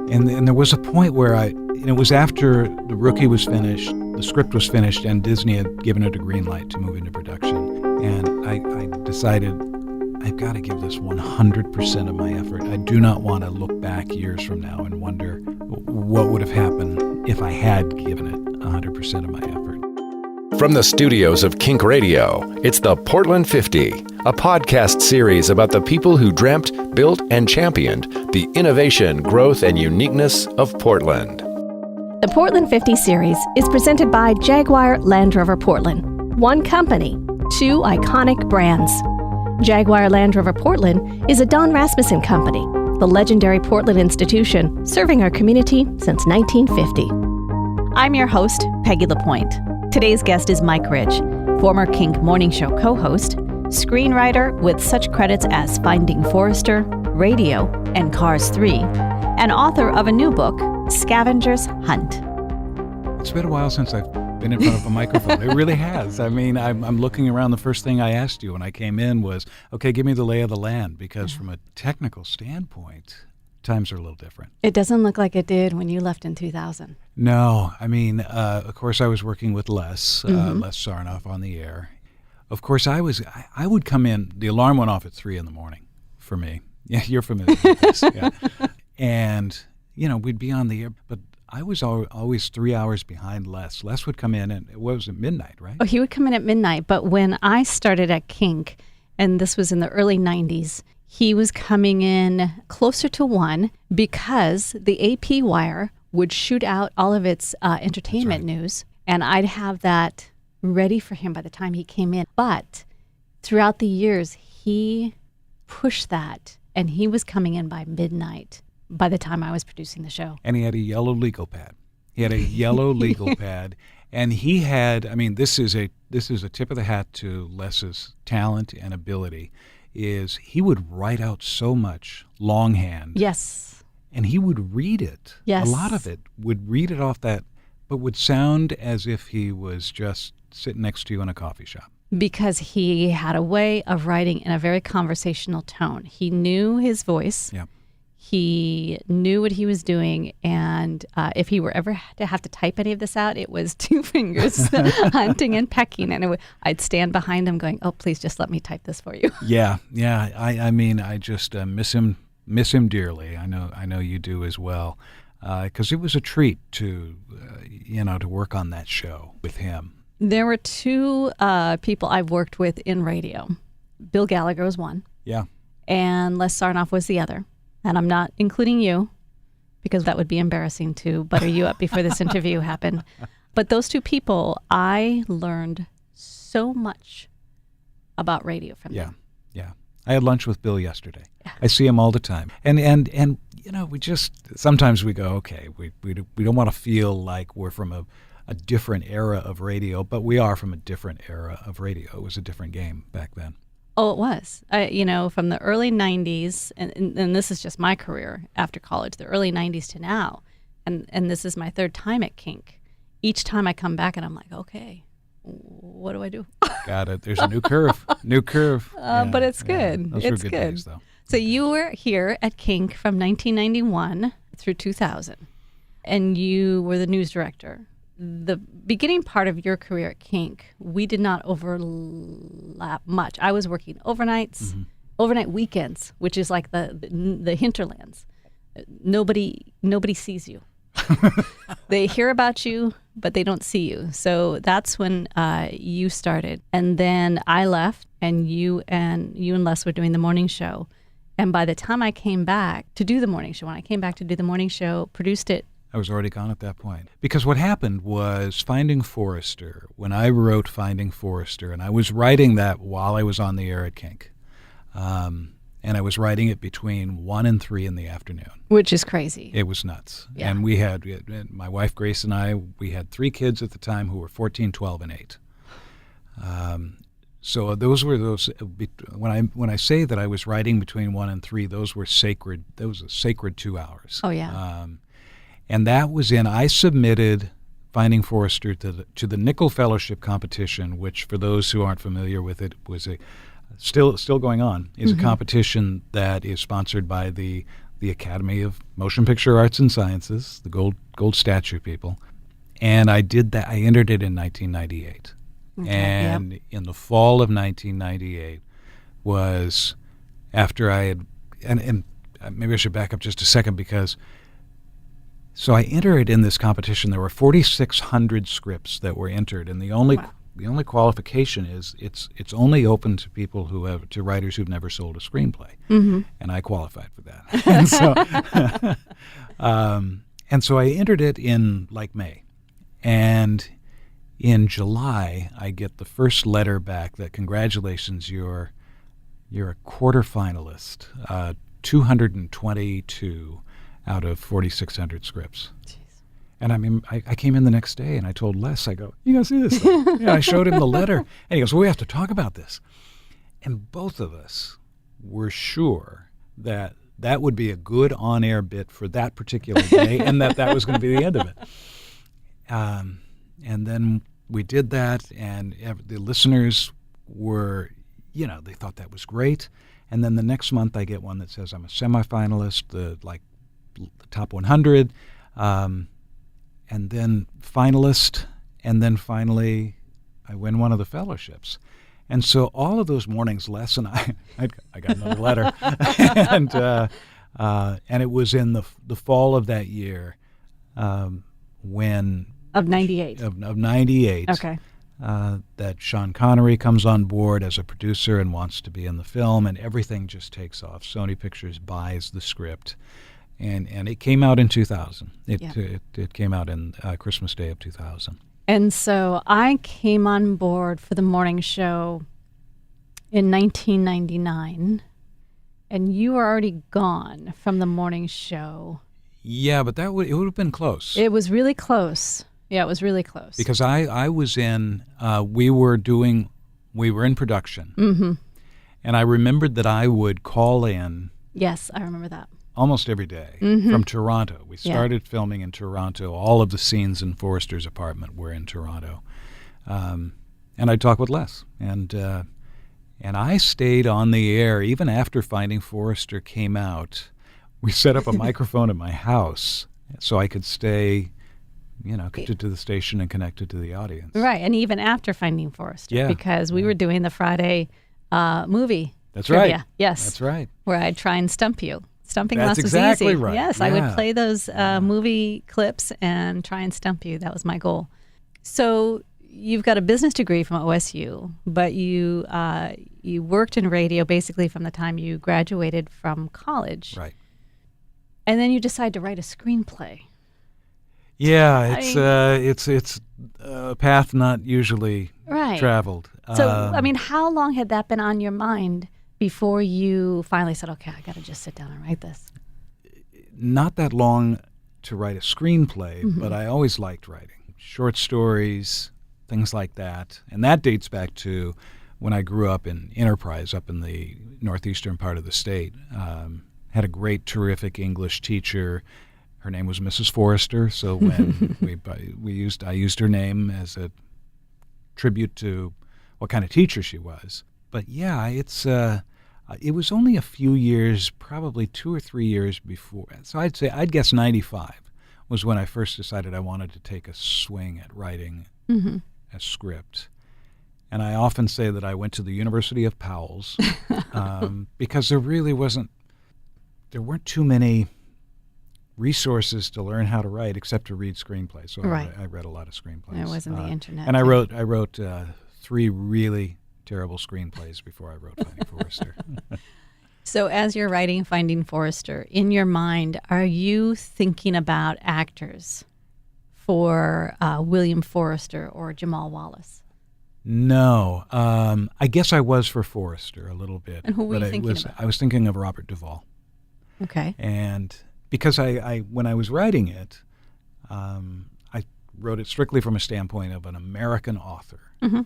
And there was a point where it was after The Rookie was finished, the script was finished, and Disney had given it a green light to move into production. And I decided, I've got to give this 100% of my effort. I do not want to look back years from now and wonder what would have happened if I had given it 100% of my effort. From the studios of KINK Radio, it's the Portland 50, a podcast series about the people who dreamt, built, and championed the innovation, growth, and uniqueness of Portland. The Portland 50 series is presented by Jaguar Land Rover Portland. One company, two iconic brands. Jaguar Land Rover Portland is a Don Rasmussen company, the legendary Portland institution serving our community since 1950. I'm your host, Peggy LaPointe. Today's guest is Mike Ridge, former KINK Morning Show co-host, screenwriter with such credits as Finding Forrester, Radio, and Cars 3, and author of a new book, Scavenger's Hunt. It's been a while since I've been in front of a microphone. It really has. I mean, I'm looking around. The first thing I asked you when I came in was, okay, give me the lay of the land, because from a technical standpoint, times are a little different. It doesn't look like it did when you left in 2000. No. I mean, of course, I was working with Les Sarnoff on the air. Of course, I would come in. The alarm went off at 3 a.m. for me. Yeah, you're familiar with this. Yeah. And, we'd be on the air, but I was always 3 hours behind Les. Les would come in, and it was at midnight, right? Oh, he would come in at midnight. But when I started at KINK, and this was in the early 90s, he was coming in closer to 1 because the AP wire would shoot out all of its entertainment news, and I'd have that ready for him by the time he came in. But throughout the years, he pushed that, and he was coming in by midnight by the time I was producing the show. And he had a yellow legal pad. And he had, this is a tip of the hat to Les's talent and ability, is he would write out so much longhand. Yes. And he would read it. Yes. A lot of it would read it off that, but would sound as if he was just sitting next to you in a coffee shop. Because he had a way of writing in a very conversational tone. He knew his voice. Yeah. He knew what he was doing, and if he were ever to have to type any of this out, it was 2 fingers hunting and pecking, and I'd stand behind him going, "Oh, please just let me type this for you." Yeah. I just miss him dearly. I know you do as well, because it was a treat to work on that show with him. There were 2 people I've worked with in radio. Bill Gallagher was one. Yeah. And Les Sarnoff was the other. And I'm not including you, because that would be embarrassing to butter you up before this interview happened. But those 2 people, I learned so much about radio from them. Yeah. I had lunch with Bill yesterday. Yeah. I see him all the time. And we just, sometimes we go, okay, we don't want to feel like we're from a different era of radio, but we are from a different era of radio. It was a different game back then. Oh, it was. From the early 90s, and this is just my career after college, the early 90s to now, and this is my 3rd time at KINK. Each time I come back and I'm like, okay, what do I do? Got it. There's a new curve. But it's good. Yeah. Those it's were good days, though. So you were here at KINK from 1991 through 2000, and you were the news director. The beginning part of your career at KINK, we did not overlap much. I was working overnights, overnight weekends, which is like the hinterlands. Nobody sees you. They hear about you, but they don't see you. So that's when you started. And then I left, and you and Les were doing the morning show. And by the time I came back to do the morning show, produced it. I was already gone at that point. Because what happened was Finding Forrester, when I wrote Finding Forrester, and I was writing that while I was on the air at KINK, and I was writing it between 1 and 3 in the afternoon. Which is crazy. It was nuts. Yeah. And we had, my wife Grace and I, we had 3 kids at the time who were 14, 12, and 8. So those were when I say that I was writing between 1 and 3, those were sacred. That was a sacred 2 hours. Oh yeah. And that was I submitted Finding Forrester to the Nickel Fellowship competition, which for those who aren't familiar with it was still going on. Is a competition that is sponsored by the the Academy of Motion Picture Arts and Sciences, the gold statue people. And I did that. I entered it in 1998. Okay, and in the fall of 1998 was after I had, and maybe I should back up just a second because, so I entered in this competition. There were 4,600 scripts that were entered, and the only qualification is it's only open to people to writers who've never sold a screenplay, and I qualified for that. and so I entered it in like May, and in July I get the first letter back that congratulations, you're a quarterfinalist, 222 out of 4,600 scripts. Jeez. And I mean, I came in the next day and I told Les, I go, you gotta see this thing. Yeah, I showed him the letter, and he goes, well, we have to talk about this. And both of us were sure that would be a good on-air bit for that particular day, and that was going to be the end of it. And then we did that, and the listeners were, they thought that was great. And then the next month I get one that says I'm a semifinalist, the top 100, and then finalist, and then finally I win one of the fellowships. And so all of those mornings, Les and I got another letter, and it was in the fall of that year when of 98 of 98. Okay. That Sean Connery comes on board as a producer and wants to be in the film, and everything just takes off. Sony Pictures buys the script, and it came out in 2000. It came out in Christmas Day of 2000. And so I came on board for the morning show in 1999, and you were already gone from the morning show. Yeah, but it would have been close. It was really close. Yeah, it was really close. Because I was in, we were in production. Mm-hmm. And I remembered that I would call in. Yes, I remember that. Almost every day from Toronto. We started filming in Toronto. All of the scenes in Forrester's apartment were in Toronto. And I'd talk with Les. And I stayed on the air even after Finding Forrester came out. We set up a microphone at my house so I could stay connected to the station and connected to the audience. Right, and even after Finding Forrester, because we were doing the Friday movie That's trivia. Right. Yes. That's right. Where I'd try and stump you. Stumping That's Les was exactly easy. right. Yes, Yeah. I would play those movie clips and try and stump you. That was my goal. So you've got a business degree from OSU, but you worked in radio basically from the time you graduated from college. Right. And then you decide to write a screenplay. Yeah, it's a path not usually traveled. So, how long had that been on your mind before you finally said, okay, I got to just sit down and write this? Not that long to write a screenplay, but I always liked writing. Short stories, things like that. And that dates back to when I grew up in Enterprise up in the northeastern part of the state. Had a great, terrific English teacher. Her name was Mrs. Forrester, so when I used her name as a tribute to what kind of teacher she was. But yeah, it was only a few years, probably 2 or 3 years before. So I'd guess 95 was when I first decided I wanted to take a swing at writing a script. And I often say that I went to the University of Powell's because there weren't too many resources to learn how to write except to read screenplays. So I read a lot of screenplays. There wasn't the internet. And I wrote 3 really terrible screenplays before I wrote Finding Forrester. So as you're writing Finding Forrester, in your mind, are you thinking about actors for William Forrester or Jamal Wallace? No. I guess I was for Forrester a little bit. And who were you thinking about? I was thinking of Robert Duvall. Okay. And because I when I was writing it, I wrote it strictly from a standpoint of an American author. And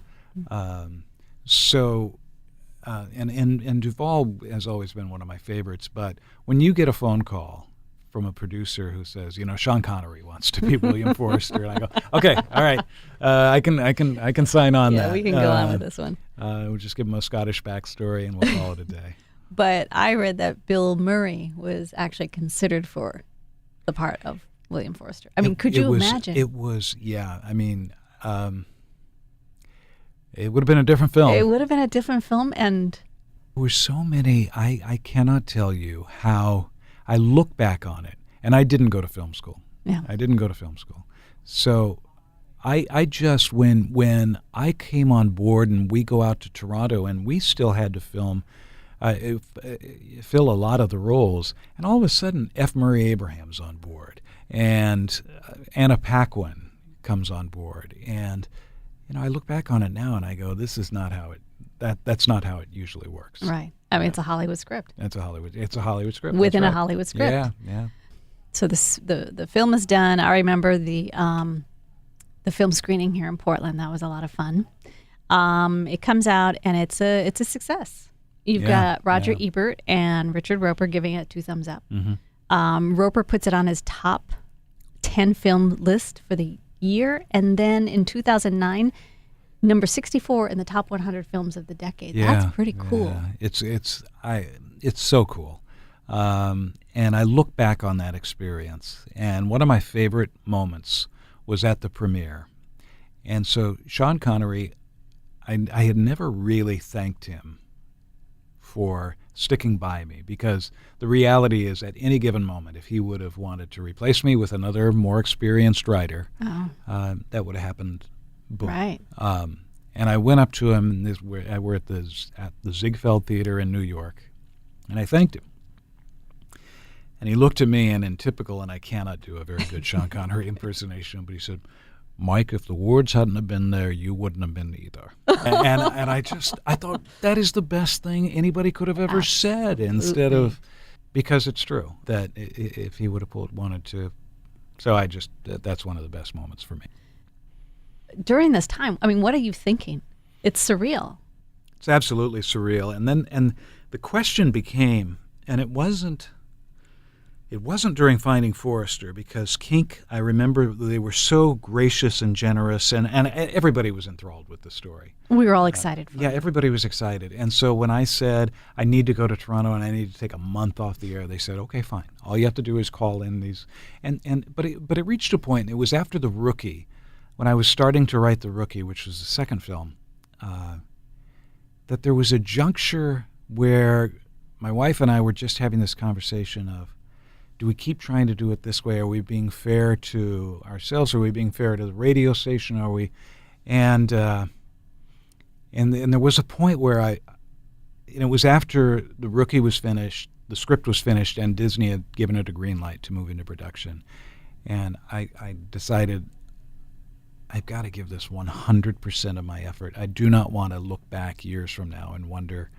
Duvall has always been one of my favorites. But when you get a phone call from a producer who says, Sean Connery wants to be William Forrester, and I go, okay, all right, I can sign on that. Yeah, we can go on with this one. We'll just give him a Scottish backstory and we'll call it a day. But I read that Bill Murray was actually considered for the part of William Forrester. I mean, could you imagine? It was, yeah. I mean, it would have been a different film. It would have been a different film, and there were so many. I cannot tell you how I look back on it, and I didn't go to film school. Yeah. I didn't go to film school. So I just, when I came on board and we go out to Toronto and we still had to film, fill a lot of the roles, and all of a sudden F. Murray Abraham's on board, and Anna Paquin comes on board, and I look back on it now and I go, this is not how it. That's not how it usually works. Right. I mean, it's a Hollywood script. It's a Hollywood script. Within That's a right. Hollywood script. Yeah. So the film is done. I remember the film screening here in Portland. That was a lot of fun. It comes out and it's a success. You've got Roger Ebert and Richard Roeper giving it 2 thumbs up. Mm-hmm. Roeper puts it on his top 10 film list for the year, and then in 2009, number 64 in the top 100 films of the decade. That's pretty cool. Yeah. It's so cool. And I look back on that experience, and one of my favorite moments was at the premiere. And so Sean Connery, I had never really thanked him for sticking by me, because the reality is at any given moment, if he would have wanted to replace me with another more experienced writer, that would have happened. Boom. Right. And I went up to him, and we're at the Ziegfeld Theater in New York, and I thanked him. And he looked at me, and in typical, and I cannot do a very good Sean Connery impersonation, but he said, "Mike, if the words hadn't have been there, you wouldn't have been either." and I thought that is the best thing anybody could have ever said, instead of, because it's true, that if he would have wanted to. So that's one of the best moments for me. During this time, I mean, what are you thinking? It's surreal. It's absolutely surreal. And the question became, and it wasn't during Finding Forrester, because KINK, I remember they were so gracious and generous, and everybody was enthralled with the story. We were all excited for it. Yeah, everybody was excited. And so when I said I need to go to Toronto and I need to take a month off the air, they said, okay, fine. All you have to do is call in these. But it reached a point, it was after The Rookie, when I was starting to write The Rookie, which was the second film, that there was a juncture where my wife and I were just having this conversation of, do we keep trying to do it this way? Are we being fair to ourselves? Are we being fair to the radio station? Are we? And there was a point where it was after The Rookie was finished, the script was finished, and Disney had given it a green light to move into production. And I decided, I've got to give this 100% of my effort. I do not want to look back years from now and wonder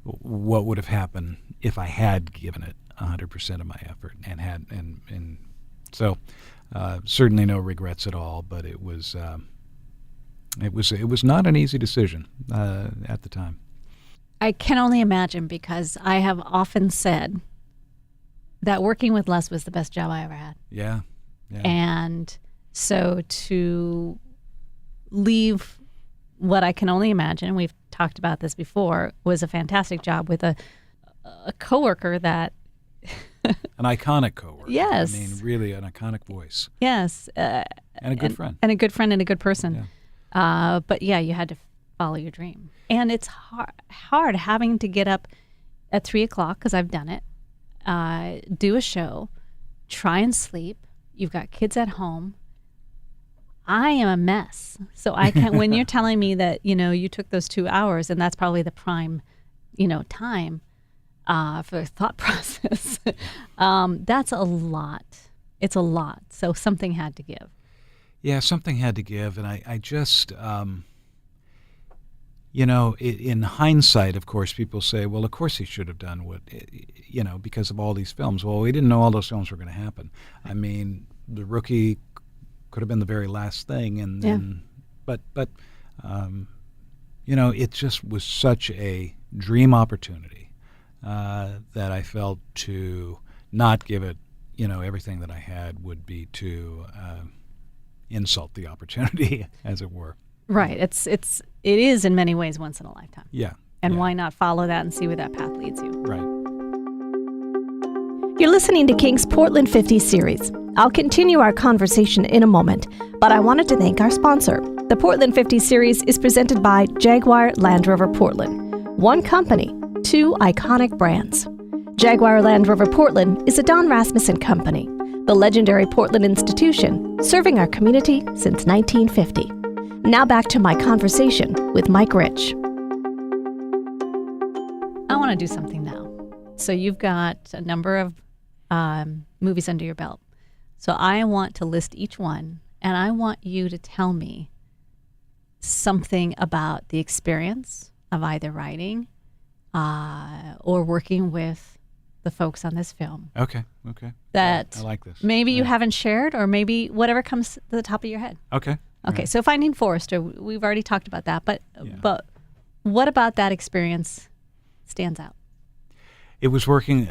what would have happened if I had given it 100% of my effort and so certainly no regrets at all. But it was not an easy decision at the time. I can only imagine, because I have often said that working with Les was the best job I ever had. Yeah. And so to leave what I can only imagine, and we've talked about this before, was a fantastic job with a coworker that an iconic coworker. Yes. I mean, really an iconic voice. Yes. And a good friend. And a good friend and a good person. Yeah. But yeah, you had to follow your dream. And it's hard having to get up at 3 o'clock, because I've done it, do a show, try and sleep. You've got kids at home. I am a mess. So I can't, when you're telling me that, you took those 2 hours, and that's probably the prime, time for thought process, that's a lot. It's a lot. So something had to give. Yeah, something had to give. And I just, in hindsight, of course, people say, well, of course he should have done what, because of all these films. Well, we didn't know all those films were going to happen. I mean, The Rookie could have been the very last thing, and then, but it just was such a dream opportunity that I felt to not give it, everything that I had would be to insult the opportunity, as it were. Right. It is in many ways once in a lifetime. Yeah. And Yeah. why not follow that and see where that path leads you? Right. You're listening to Kink's Portland 50 series. I'll continue our conversation in a moment, but I wanted to thank our sponsor. The Portland 50 series is presented by Jaguar Land Rover Portland. One company, two iconic brands. Jaguar Land Rover Portland is a Don Rasmussen company, the legendary Portland institution, serving our community since 1950. Now back to my conversation with Mike Rich. I want to do something now. So you've got a number of movies under your belt. So I want to list each one, and I want you to tell me something about the experience of either writing or working with the folks on this film Okay. that I like this. maybe you Yeah. haven't shared, or maybe whatever comes to the top of your head. Okay. Okay, Right. so Finding Forrester, we've already talked about that, but what about that experience stands out? It was working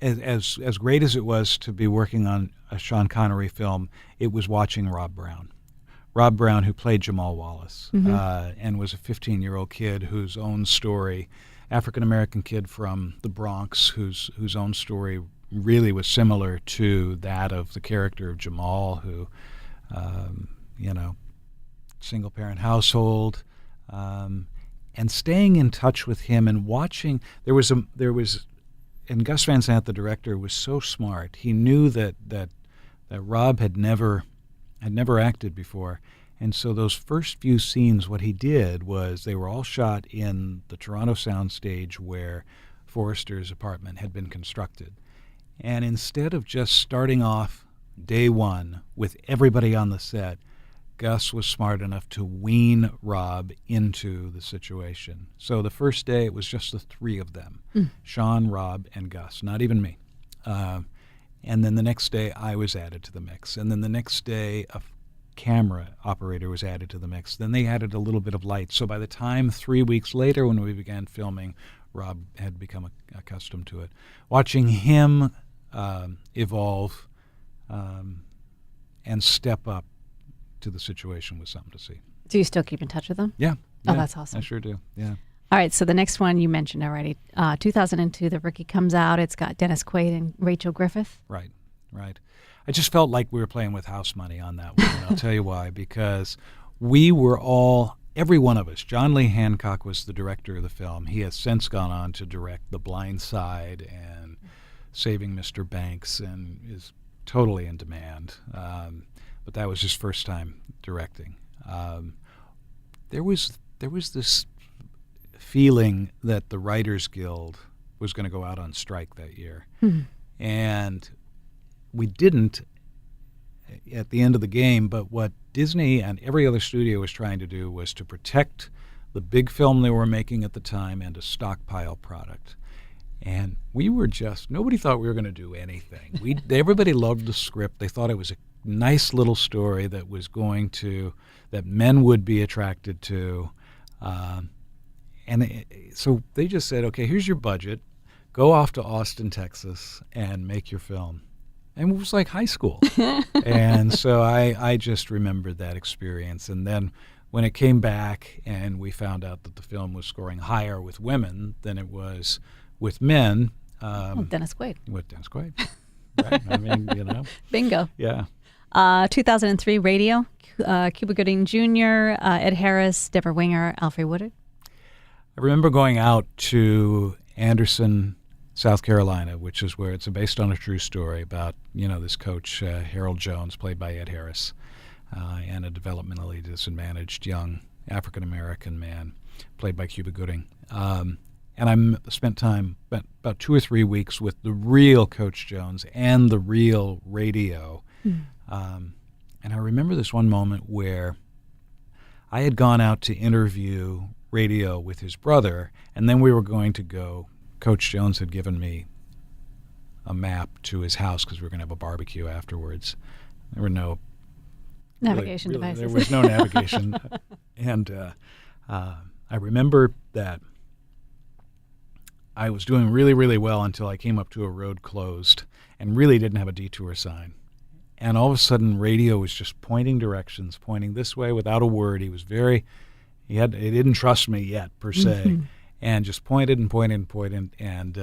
as great as it was to be working on a Sean Connery film. It was watching Rob Brown. Rob Brown, who played Jamal Wallace, and was a 15-year-old kid whose own story, African-American kid from the Bronx, whose own story really was similar to that of the character of Jamal, who, single-parent household, and staying in touch with him and watching. And Gus Van Sant, the director, was so smart. He knew that Rob had never acted before. And so those first few scenes, what he did was they were all shot in the Toronto soundstage where Forrester's apartment had been constructed. And instead of just starting off day one with everybody on the set, Gus was smart enough to wean Rob into the situation. So the first day it was just the three of them, Sean, Rob, and Gus, not even me. And then the next day I was added to the mix. And then the next day a camera operator was added to the mix. Then they added a little bit of light. So by the time 3 weeks later when we began filming, Rob had become accustomed to it. Watching him evolve and step up to the situation was something to see. Do you still keep in touch with them? Yeah. Oh, that's awesome. I sure do. Yeah. All right, so the next one you mentioned already, 2002, The Rookie comes out. It's got Dennis Quaid and Rachel Griffith. Right. I just felt like we were playing with house money on that one, and I'll tell you why. Because we were all, every one of us, John Lee Hancock was the director of the film. He has since gone on to direct The Blind Side and Saving Mr. Banks and is totally in demand. But that was his first time directing. There was this feeling that the Writers Guild was going to go out on strike that year. And we didn't at the end of the game, but what Disney and every other studio was trying to do was to protect the big film they were making at the time and to stockpile product. And we were nobody thought we were going to do anything. Everybody loved the script. They thought it was a nice little story that men would be attracted to. So they just said, okay, here's your budget. Go off to Austin, Texas, and make your film. And it was like high school. And so I just remembered that experience. And then when it came back and we found out that the film was scoring higher with women than it was with men. Dennis Quaid. With Dennis Quaid. Right? I mean, Bingo. Yeah. 2003, Radio, Cuba Gooding Jr., Ed Harris, Deborah Winger, Alfre Woodard. I remember going out to Anderson, South Carolina, which is where it's based on a true story about, this coach, Harold Jones, played by Ed Harris, and a developmentally disadvantaged young African-American man, played by Cuba Gooding. And I spent about 2 or 3 weeks with the real Coach Jones and the real Radio. And I remember this one moment where I had gone out to interview Radio with his brother, and then we were going to go. Coach Jones had given me a map to his house because we were going to have a barbecue afterwards. There were no Navigation devices. There was no navigation. And I remember that I was doing really, really well until I came up to a road closed and really didn't have a detour sign. And all of a sudden, Radio was just pointing directions, pointing this way without a word. He didn't trust me yet, per se. and just pointed and pointed and pointed, and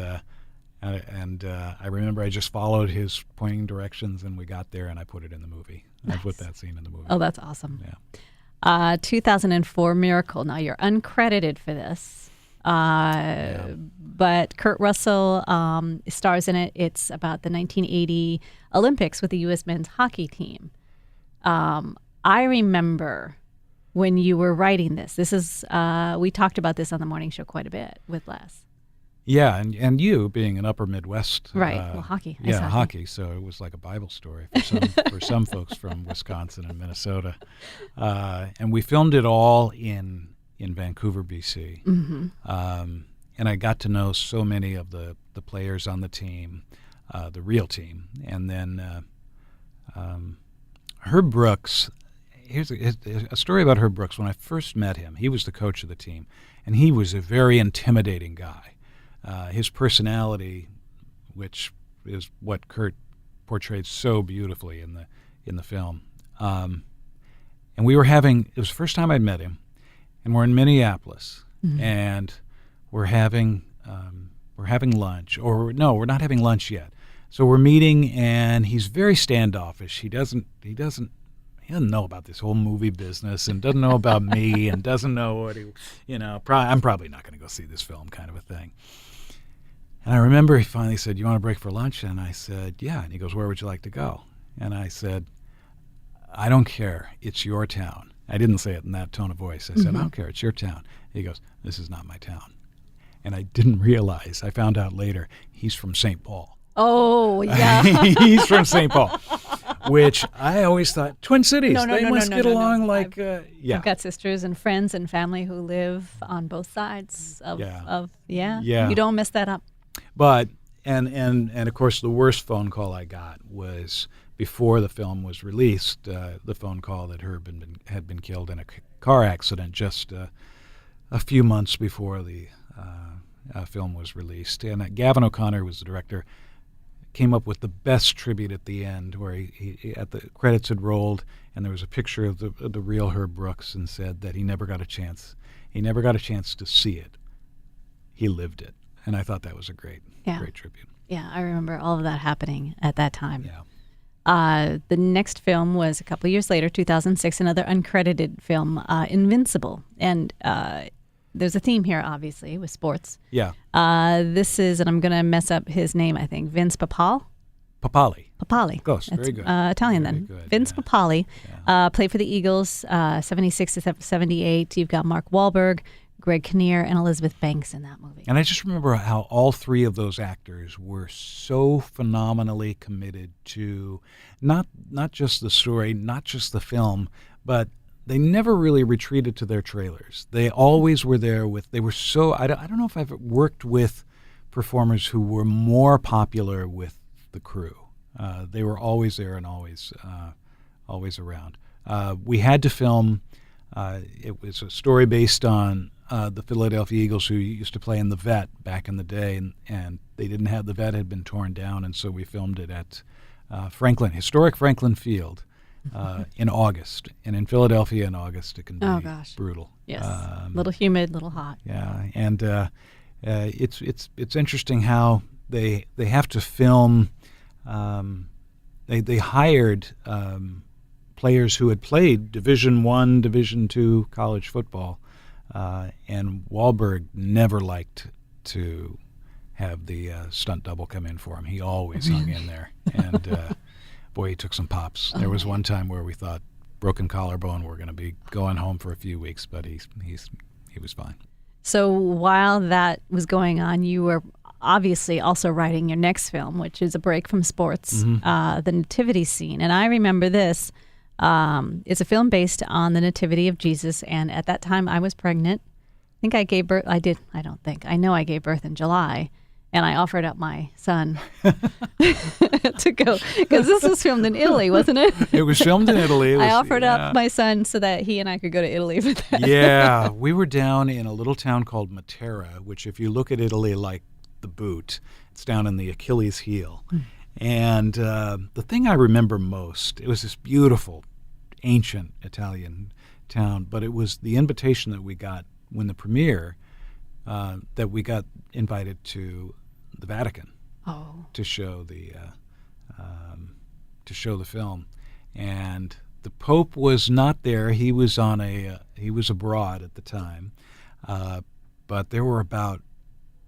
I remember I just followed his pointing directions, and we got there, and I put it in the movie. I put that scene in the movie. Oh, that's awesome. Yeah. 2004 Miracle. Now, you're uncredited for this, but Kurt Russell stars in it. It's about the 1980 Olympics with the U.S. men's hockey team. I remember when you were writing this. This is we talked about this on the morning show quite a bit with Les. Yeah, and you being an Upper Midwest, Right? Well, hockey. Yeah, hockey. So it was like a Bible story for some folks from Wisconsin and Minnesota, and we filmed it all in Vancouver, BC. Mm-hmm. And I got to know so many of the players on the team, the real team, and then Herb Brooks. Here's a story about Herb Brooks. When I first met him, he was the coach of the team, and he was a very intimidating guy. His personality, which is what Kurt portrayed so beautifully in the film, and we were having, it was the first time I'd met him, and we're in Minneapolis, and we're having lunch, or no, we're not having lunch yet. So we're meeting, and he's very standoffish. He doesn't know about this whole movie business, and doesn't know about me, and doesn't know what I'm probably not going to go see this film, kind of a thing. And I remember he finally said, "You want to break for lunch?" And I said, "Yeah." And he goes, "Where would you like to go?" And I said, "I don't care. It's your town." I didn't say it in that tone of voice. I said, "I don't care. It's your town." He goes, "This is not my town." And I didn't realize, I found out later, he's from St. Paul. Oh, yeah. He's from St. Paul, which I always thought, Twin Cities, they must get along like, yeah. I've got sisters and friends and family who live on both sides of Yeah. You don't mess that up. But, and of course, the worst phone call I got was before the film was released, the phone call that Herb had been killed in a car accident just a few months before the film was released. And Gavin O'Connor was the director, came up with the best tribute at the end, where he at the credits had rolled, and there was a picture of the real Herb Brooks, and said that he never got a chance. He never got a chance to see it. He lived it. And I thought that was a great tribute. Yeah, I remember all of that happening at that time. Yeah. The next film was a couple of years later, 2006, another uncredited film, Invincible. And there's a theme here, obviously, with sports. Yeah. This is, and I'm going to mess up his name, I think, Vince Papale. Papale. Close. That's, very good. Italian very then. Good. Vince Papale played for the Eagles, 76 to 78. You've got Mark Wahlberg, Greg Kinnear, and Elizabeth Banks in that movie. And I just remember how all three of those actors were so phenomenally committed to not just the story, not just the film, but they never really retreated to their trailers. They always were there they were so, I don't know if I've worked with performers who were more popular with the crew. They were always there and always around. We had to film, it was a story based on the Philadelphia Eagles, who used to play in the Vet back in the day, and they didn't have, the Vet had been torn down, and so we filmed it at historic Franklin Field in August. And in Philadelphia in August, it can be brutal. Yes, little humid, little hot. Yeah, and it's interesting how they have to film. They hired players who had played Division I, Division II college football. And Wahlberg never liked to have the stunt double come in for him. He always hung in there. And boy, he took some pops. There was one time where we thought broken collarbone, we're going to be going home for a few weeks, but he was fine. So while that was going on, you were obviously also writing your next film, which is a break from sports, the Nativity Scene. And I remember this. It's a film based on the Nativity of Jesus, and at that time I was pregnant. I think I gave birth. I know I gave birth in July, and I offered up my son to go, because this was filmed in Italy, wasn't it? It was filmed in Italy. I offered up my son so that he and I could go to Italy for that. Yeah, we were down in a little town called Matera, which, if you look at Italy like the boot, it's down in the Achilles heel. And the thing I remember most, it was this beautiful, ancient Italian town, but it was the invitation that we got when the premiere that we got invited to the Vatican to show the film, and the Pope was not there. He was he was abroad at the time, but there were about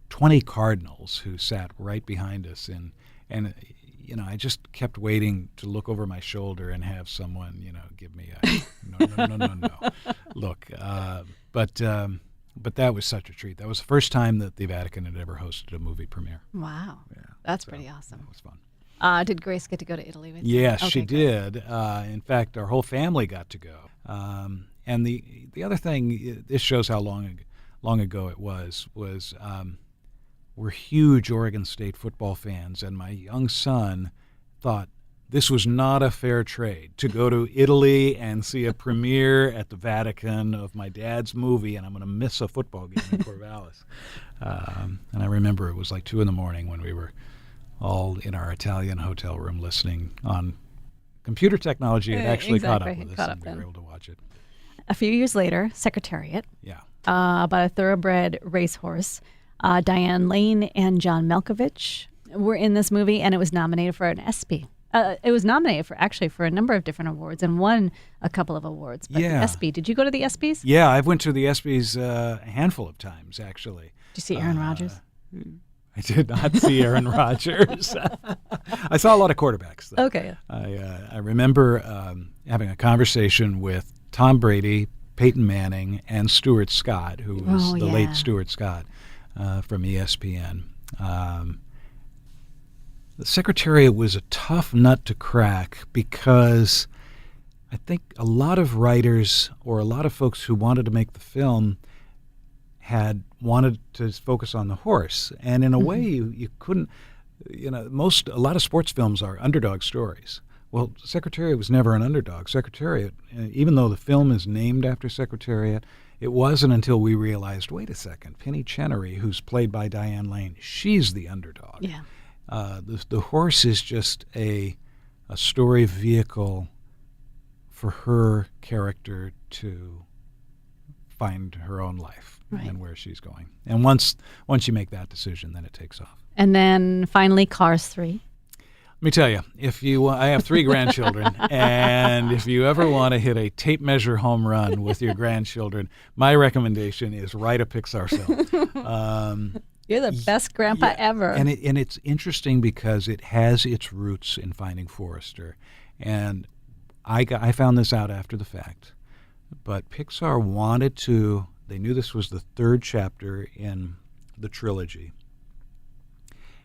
20 cardinals who sat right behind us, and I just kept waiting to look over my shoulder and have someone give me a no look. But that was such a treat. That was the first time that the Vatican had ever hosted a movie premiere. Wow, that's pretty awesome. That was fun. Did Grace get to go to Italy with you? Yes, Okay, she good. did. In fact, our whole family got to go. And the other thing, this shows how long ago it was we're huge Oregon State football fans, and my young son thought this was not a fair trade to go to Italy and see a premiere at the Vatican of my dad's movie, and I'm going to miss a football game in Corvallis. And I remember it was like 2 a.m. when we were all in our Italian hotel room listening on computer technology. It actually caught up with us, and we were able to watch it. A few years later, Secretariat, Yeah. about a thoroughbred racehorse. Diane Lane and John Malkovich were in this movie, and it was nominated for an ESPY. It was nominated for a number of different awards and won a couple of awards. But Yeah. the ESPY, did you go to the ESPYs? Yeah, I've went to the ESPYs a handful of times, actually. Did you see Aaron Rodgers? I did not see Aaron Rodgers. I saw a lot of quarterbacks, though. Okay. I remember having a conversation with Tom Brady, Peyton Manning, and Stuart Scott, who was the late Stuart Scott from ESPN. The Secretariat was a tough nut to crack because I think a lot of writers or a lot of folks who wanted to make the film had wanted to focus on the horse, and in a way you couldn't. A lot of sports films are underdog stories. Well, Secretariat was never an underdog. Secretariat, even though the film is named after Secretariat, it wasn't until we realized, wait a second, Penny Chenery, who's played by Diane Lane, she's the underdog. Yeah. The horse is just a story vehicle for her character to find her own life and where she's going. And once you make that decision, then it takes off. And then finally, Cars 3. Let me tell you, I have 3 grandchildren, and if you ever want to hit a tape measure home run with your grandchildren, my recommendation is write a Pixar film. You're the best grandpa ever. And it's interesting because it has its roots in Finding Forrester. And I found this out after the fact. But Pixar they knew this was the 3rd chapter in the trilogy.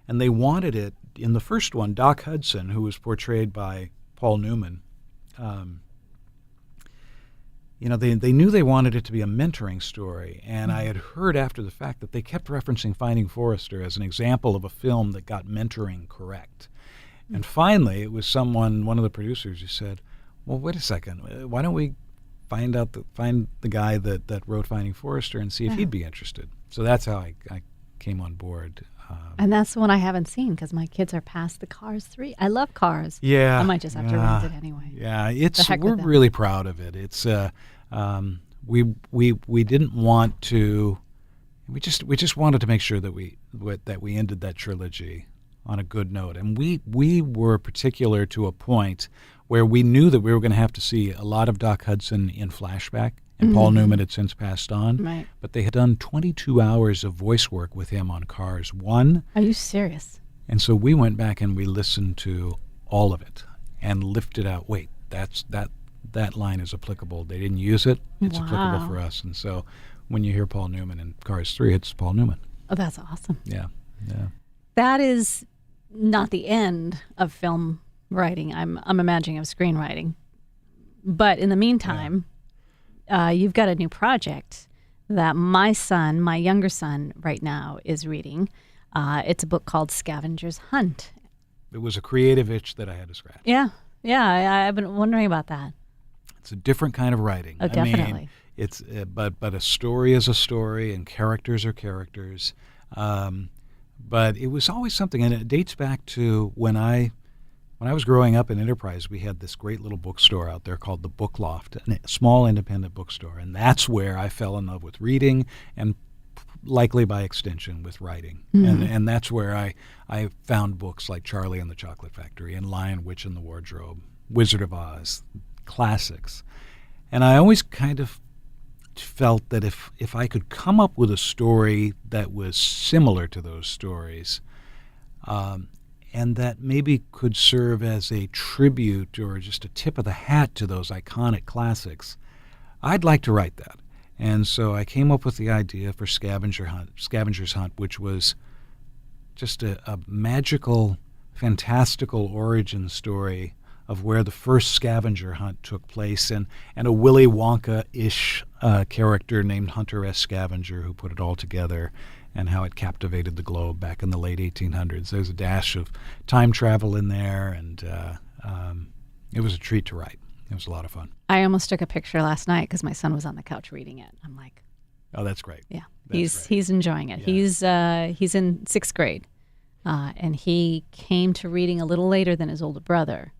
And they wanted it, in the first one, Doc Hudson, who was portrayed by Paul Newman, they knew they wanted it to be a mentoring story. And I had heard after the fact that they kept referencing Finding Forrester as an example of a film that got mentoring correct. And finally, it was one of the producers who said, well, wait a second, why don't we find the guy that wrote Finding Forrester and see if he'd be interested. So that's how I came on board. And that's the one I haven't seen because my kids are past the Cars 3. I love Cars. Yeah. I might just have to rent it anyway. Yeah, we're really proud of it. It's we didn't want to. We just wanted to make sure that we ended that trilogy on a good note, and we were particular to a point where we knew that we were going to have to see a lot of Doc Hudson in flashback. And Paul Newman had since passed on. Right. But they had done 22 hours of voice work with him on Cars 1. Are you serious? And so we went back and we listened to all of it and lifted out, wait, that line is applicable. They didn't use it. It's applicable for us. And so when you hear Paul Newman in Cars 3, it's Paul Newman. Oh, that's awesome. Yeah. That is not the end of film writing. I'm imagining of screenwriting. But in the meantime... you've got a new project that my younger son right now is reading. It's a book called Scavenger's Hunt. It was a creative itch that I had to scratch. Yeah. I've been wondering about that. It's a different kind of writing. Oh, definitely. I mean, it's but a story is a story and characters are characters. But it was always something, and it dates back to when I was growing up in Enterprise, we had this great little bookstore out there called the Book Loft, a small independent bookstore, and that's where I fell in love with reading and likely by extension with writing. And that's where I found books like Charlie and the Chocolate Factory and Lion, Witch, and the Wardrobe, Wizard of Oz, classics. And I always kind of felt that if I could come up with a story that was similar to those stories, and that maybe could serve as a tribute or just a tip of the hat to those iconic classics, I'd like to write that. And so I came up with the idea for Scavenger's Hunt, which was just a magical, fantastical origin story of where the first scavenger hunt took place, and a Willy Wonka-ish character named Hunter S. Scavenger who put it all together, and how it captivated the globe back in the late 1800s. There's a dash of time travel in there, and it was a treat to write. It was a lot of fun. I almost took a picture last night because my son was on the couch reading it. I'm like, oh, that's great. yeah, That's he's enjoying it. Yeah. He's in 6th grade, and he came to reading a little later than his older brother,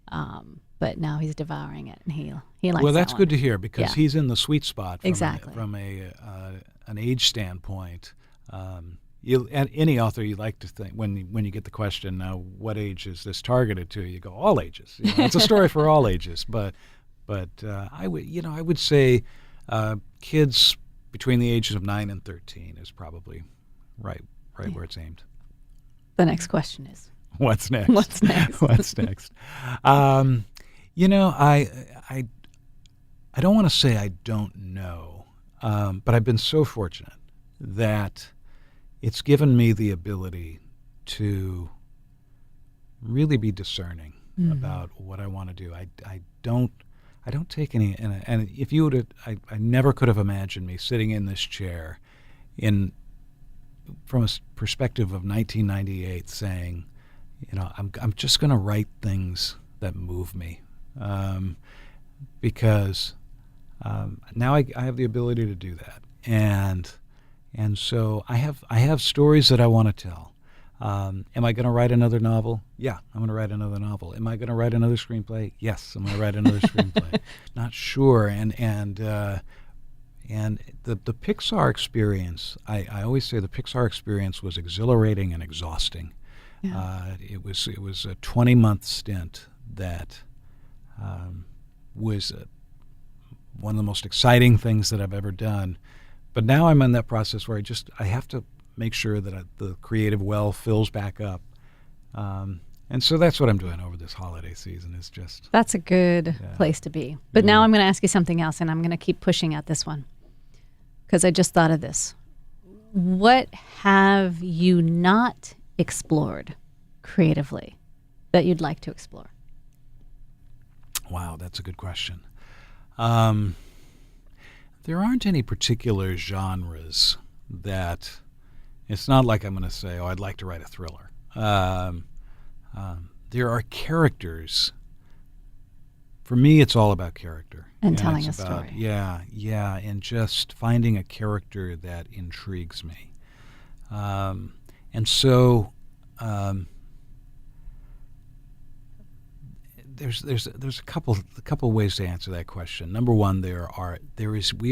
but now he's devouring it, and he likes. Well, that's that good one. to hear, because Yeah. he's in the sweet spot from Exactly. an age standpoint. And any author, you like to think, when you get the question, now what age is this targeted to? You go, all ages. You know, it's a story for all ages. But I would say kids between the ages of 9 and 13 is probably right where it's aimed. The next question is, What's next? What's next? What's next? I don't want to say I don't know, but I've been so fortunate that it's given me the ability to really be discerning about what I want to do. I don't take any, and if you would, I never could have imagined me sitting in this chair from a perspective of 1998 saying, I'm just going to write things that move me, because now I have the ability to do that, and so I have stories that I want to tell. Am I going to write another novel? Yeah, I'm going to write another novel. Am I going to write another screenplay? Yes, I'm going to write another screenplay. Not sure, and the Pixar experience, I always say the Pixar experience was exhilarating and exhausting. Yeah. It was a 20-month stint that was one of the most exciting things that I've ever done. But now I'm in that process where I have to make sure that the creative well fills back up. And so that's what I'm doing over this holiday season, is just... That's a good place to be. But now I'm going to ask you something else, and I'm going to keep pushing at this one, because I just thought of this. What have you not explored creatively that you'd like to explore? Wow, that's a good question. There aren't any particular genres that... It's not like I'm going to say, I'd like to write a thriller. There are characters. For me, it's all about character. And telling it's a about, story. Yeah, and just finding a character that intrigues me. And so there's a couple ways to answer that question. Number one, we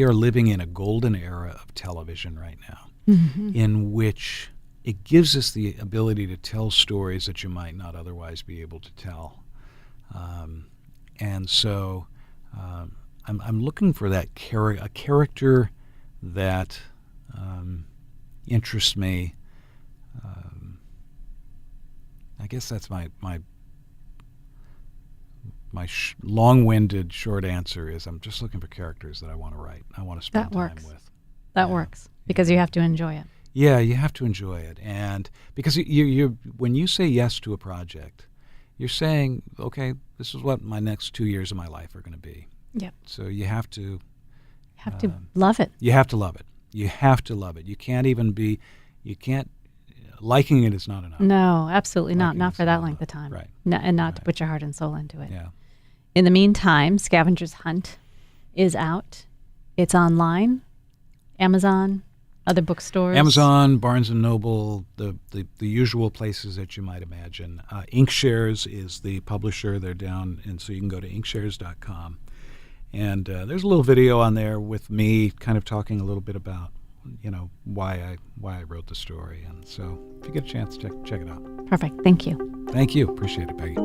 are living in a golden era of television right now, in which it gives us the ability to tell stories that you might not otherwise be able to tell. And so I'm looking for that a character that interests me. I guess that's my long-winded short answer is I'm just looking for characters that I want to write. I want to spend time with. That works, because you have to enjoy it. Yeah, you have to enjoy it, and because you when you say yes to a project, you're saying, okay, this is what my next 2 years of my life are going to be. Yep. So you have to. You have to love it. You have to love it. You have to love it. You can't. Liking it is not enough. No, absolutely not. Liking Not is for that not length of enough. time. Right. No, and not to put your heart and soul into it. Yeah. In the meantime, Scavenger's Hunt is out. It's online, Amazon, other bookstores. Amazon, Barnes & Noble, the usual places that you might imagine. Inkshares is the publisher. They're down, and so you can go to inkshares.com. And there's a little video on there with me kind of talking a little bit about why I wrote the story. And so if you get a chance, check it out. Perfect. Thank you. Thank you. Appreciate it, Peggy.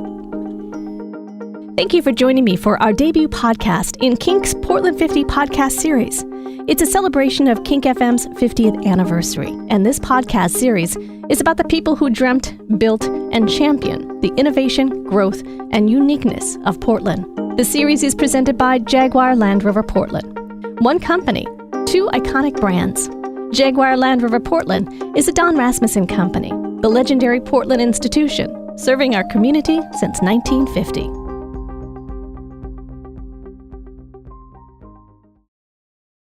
Thank you for joining me for our debut podcast in KINK's Portland 50 podcast series. It's a celebration of KINK.FM's 50th anniversary, and this podcast series is about the people who dreamt, built, and championed the innovation, growth, and uniqueness of Portland. The series is presented by Jaguar Land Rover Portland. One company, two iconic brands. Jaguar Land Rover Portland is a Don Rasmussen company, the legendary Portland institution, serving our community since 1950.